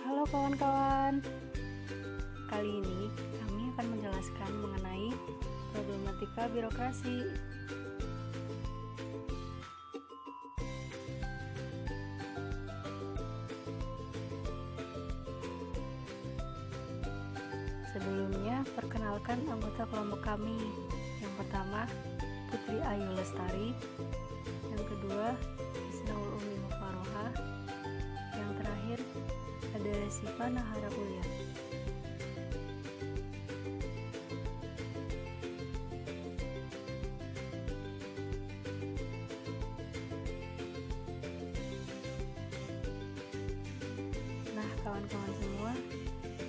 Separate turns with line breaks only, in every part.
Halo kawan-kawan, kali ini kami akan menjelaskan mengenai problematika birokrasi. Sebelumnya, perkenalkan anggota kelompok kami. Yang pertama, Putri Ayu Lestari. Yang kedua, Isnaul Umi Mufaroha. Yang terakhir, ada Siva Nahara Ulia. Nah, kawan-kawan semua,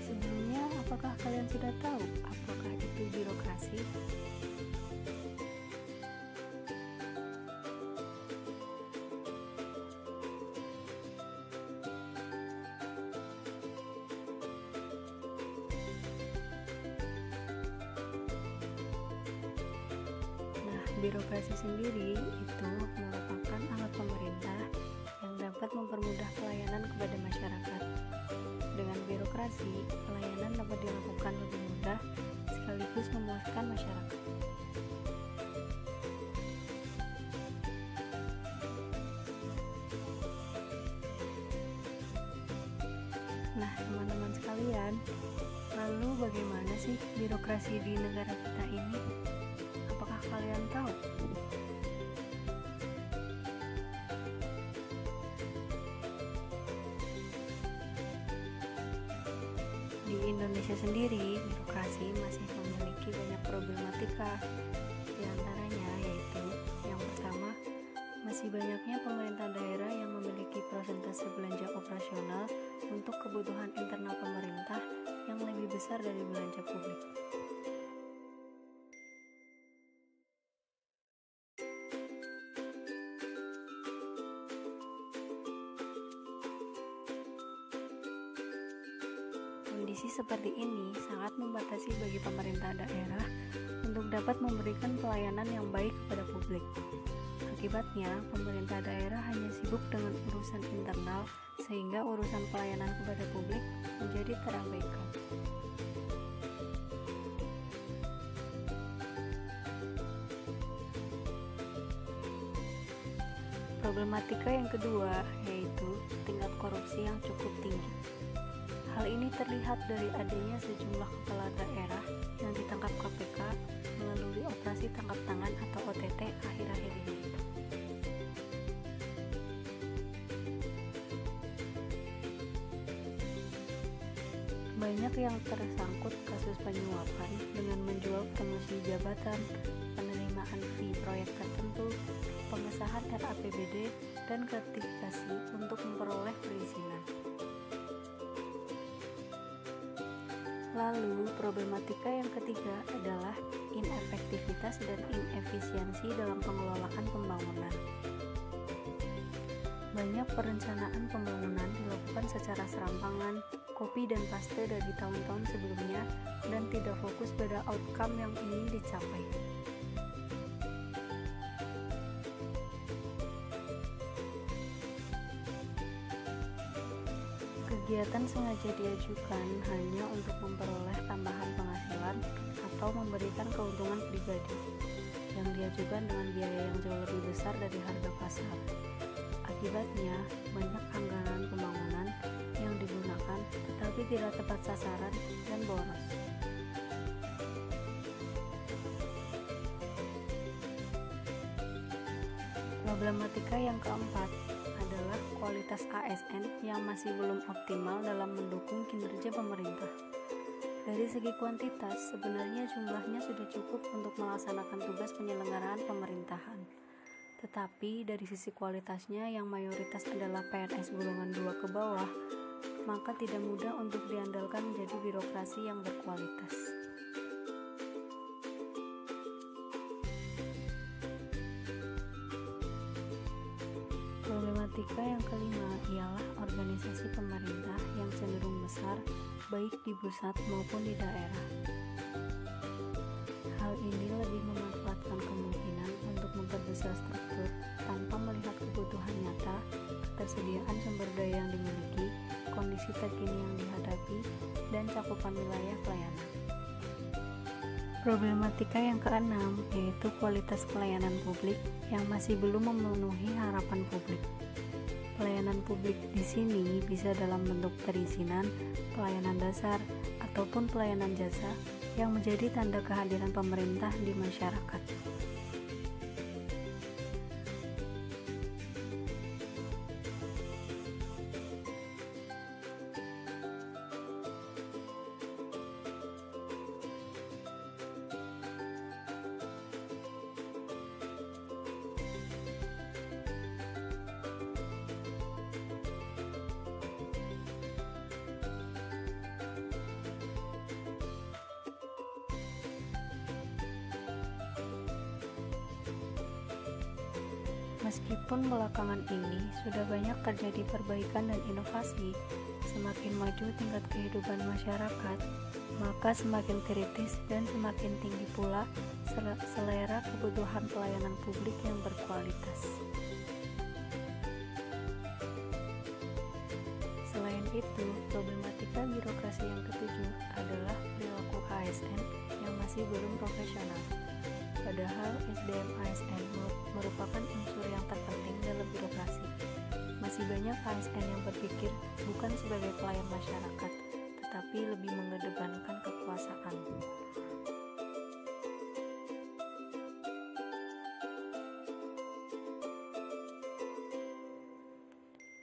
sebelumnya apakah kalian sudah tahu apakah itu birokrasi? Birokrasi sendiri itu merupakan alat pemerintah yang dapat mempermudah pelayanan kepada masyarakat. Dengan birokrasi, pelayanan dapat dilakukan lebih mudah sekaligus memuaskan masyarakat. Nah, teman-teman sekalian, lalu bagaimana sih birokrasi di negara kita ini? Apakah kalian tahu? Di Indonesia sendiri, birokrasi masih memiliki banyak problematika. Di antaranya yaitu yang pertama, masih banyaknya pemerintah daerah yang memiliki persentase belanja operasional untuk kebutuhan internal pemerintah yang lebih besar dari belanja publik. Kondisi seperti ini sangat membatasi bagi pemerintah daerah untuk dapat memberikan pelayanan yang baik kepada publik. Akibatnya, pemerintah daerah hanya sibuk dengan urusan internal sehingga urusan pelayanan kepada publik menjadi terabaikan. Problematika yang kedua yaitu tingkat korupsi yang cukup tinggi. Hal ini terlihat dari adanya sejumlah kepala daerah yang ditangkap KPK melalui operasi tangkap tangan atau OTT akhir-akhir ini. Banyak yang tersangkut kasus penyuapan dengan menjual promosi jabatan, penerimaan fee proyek tertentu, pengesahan RAPBD, dan gratifikasi untuk memperoleh perizinan. Lalu, problematika yang ketiga adalah inefektivitas dan inefisiensi dalam pengelolaan pembangunan. Banyak perencanaan pembangunan dilakukan secara serampangan, copy dan paste dari tahun-tahun sebelumnya, dan tidak fokus pada outcome yang ingin dicapai. Kegiatan sengaja diajukan hanya untuk memperoleh tambahan penghasilan atau memberikan keuntungan pribadi yang diajukan dengan biaya yang jauh lebih besar dari harga pasar. Akibatnya, banyak anggaran pembangunan yang digunakan tetapi tidak tepat sasaran dan boros. Problematika yang keempat adalah kualitas ASN yang masih belum optimal dalam mendukung kinerja pemerintah. Dari segi kuantitas, sebenarnya jumlahnya sudah cukup untuk melaksanakan tugas penyelenggaraan pemerintahan. Tetapi dari sisi kualitasnya yang mayoritas adalah PNS golongan 2 ke bawah, maka tidak mudah untuk diandalkan menjadi birokrasi yang berkualitas. Problematika yang kelima ialah organisasi pemerintah yang cenderung besar baik di pusat maupun di daerah. Hal ini lebih memanfaatkan kemungkinan untuk memperbesar struktur tanpa melihat kebutuhan nyata, ketersediaan sumber daya yang dimiliki, kondisi terkini yang dihadapi, dan cakupan wilayah pelayanan. Problematika yang keenam yaitu kualitas pelayanan publik yang masih belum memenuhi harapan publik. Pelayanan publik di sini bisa dalam bentuk perizinan, pelayanan dasar, ataupun pelayanan jasa yang menjadi tanda kehadiran pemerintah di masyarakat. Meskipun belakangan ini sudah banyak terjadi perbaikan dan inovasi, semakin maju tingkat kehidupan masyarakat, maka semakin kritis dan semakin tinggi pula selera kebutuhan pelayanan publik yang berkualitas. Selain itu, problematika birokrasi yang ketujuh adalah perilaku ASN yang masih belum profesional. Padahal SDM ASN merupakan unsur yang terpenting dalam birokrasi. Masih banyak ASN yang berpikir bukan sebagai pelayan masyarakat, tetapi lebih mengedepankan kekuasaan.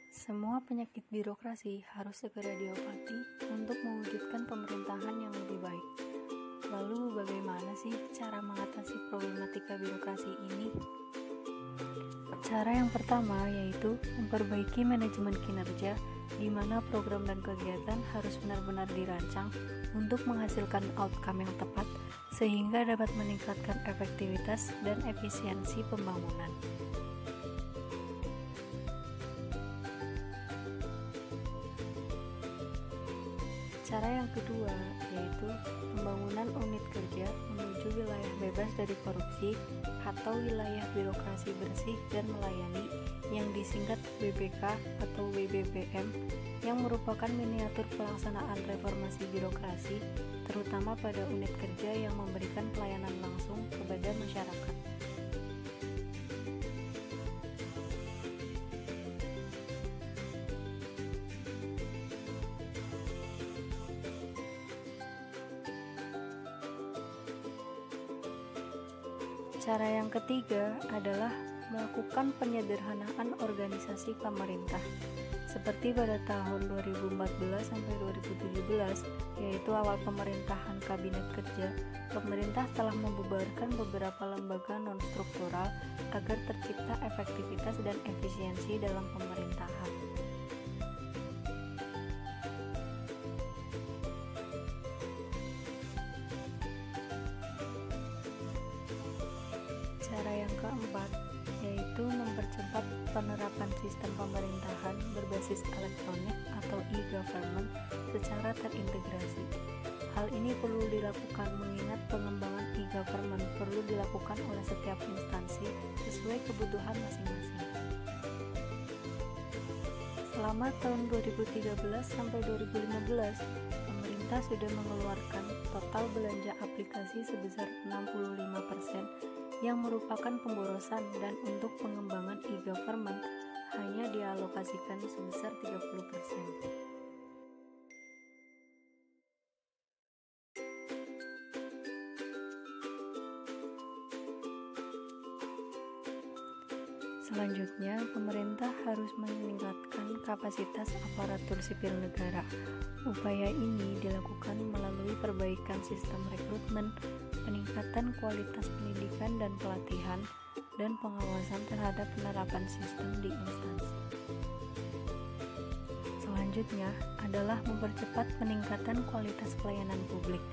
Semua penyakit birokrasi harus segera diobati untuk mewujudkan pemerintahan yang lebih baik. Lalu bagaimana sih cara mengatasi problematika birokrasi ini? Cara yang pertama yaitu memperbaiki manajemen kinerja, di mana program dan kegiatan harus benar-benar dirancang untuk menghasilkan outcome yang tepat sehingga dapat meningkatkan efektivitas dan efisiensi pembangunan. Cara yang kedua yaitu pembangunan unit kerja menuju wilayah bebas dari korupsi atau wilayah birokrasi bersih dan melayani yang disingkat BBK atau WBBM, yang merupakan miniatur pelaksanaan reformasi birokrasi terutama pada unit kerja yang memberikan pelayanan langsung kepada masyarakat. Cara yang ketiga adalah melakukan penyederhanaan organisasi pemerintah. Seperti pada tahun 2014 sampai 2017, yaitu awal pemerintahan Kabinet Kerja, pemerintah telah membubarkan beberapa lembaga non-struktural agar tercipta efektivitas dan efisiensi dalam pemerintahan. Cara yang keempat yaitu mempercepat penerapan sistem pemerintahan berbasis elektronik atau e-government secara terintegrasi. Hal ini perlu dilakukan mengingat pengembangan e-government perlu dilakukan oleh setiap instansi sesuai kebutuhan masing-masing. Selama tahun 2013 sampai 2015, pemerintah sudah mengeluarkan total belanja aplikasi sebesar 65%, yang merupakan pemborosan, dan untuk pengembangan e-government hanya dialokasikan sebesar 30%. Selanjutnya, pemerintah harus meningkatkan kapasitas aparatur sipil negara. Upaya ini dilakukan melalui perbaikan sistem rekrutmen, peningkatan kualitas pendidikan dan pelatihan, dan pengawasan terhadap penerapan sistem di instansi. Selanjutnya adalah mempercepat peningkatan kualitas pelayanan publik.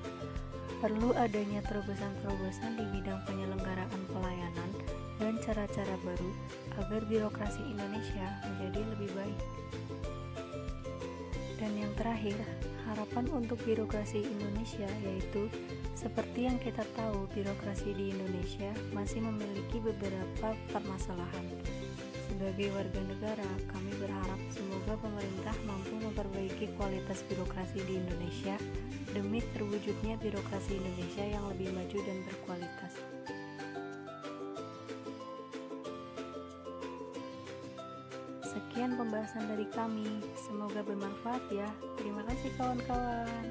Perlu adanya terobosan-terobosan di bidang penyelenggaraan pelayanan dan cara-cara baru agar birokrasi Indonesia menjadi lebih baik. Dan yang terakhir, harapan untuk birokrasi Indonesia yaitu seperti yang kita tahu, birokrasi di Indonesia masih memiliki beberapa permasalahan. Sebagai warga negara, kami berharap semoga semoga pemerintah mampu memperbaiki kualitas birokrasi di Indonesia demi terwujudnya birokrasi Indonesia yang lebih maju dan berkualitas. Sekian pembahasan dari kami, semoga bermanfaat ya. Terima kasih kawan-kawan.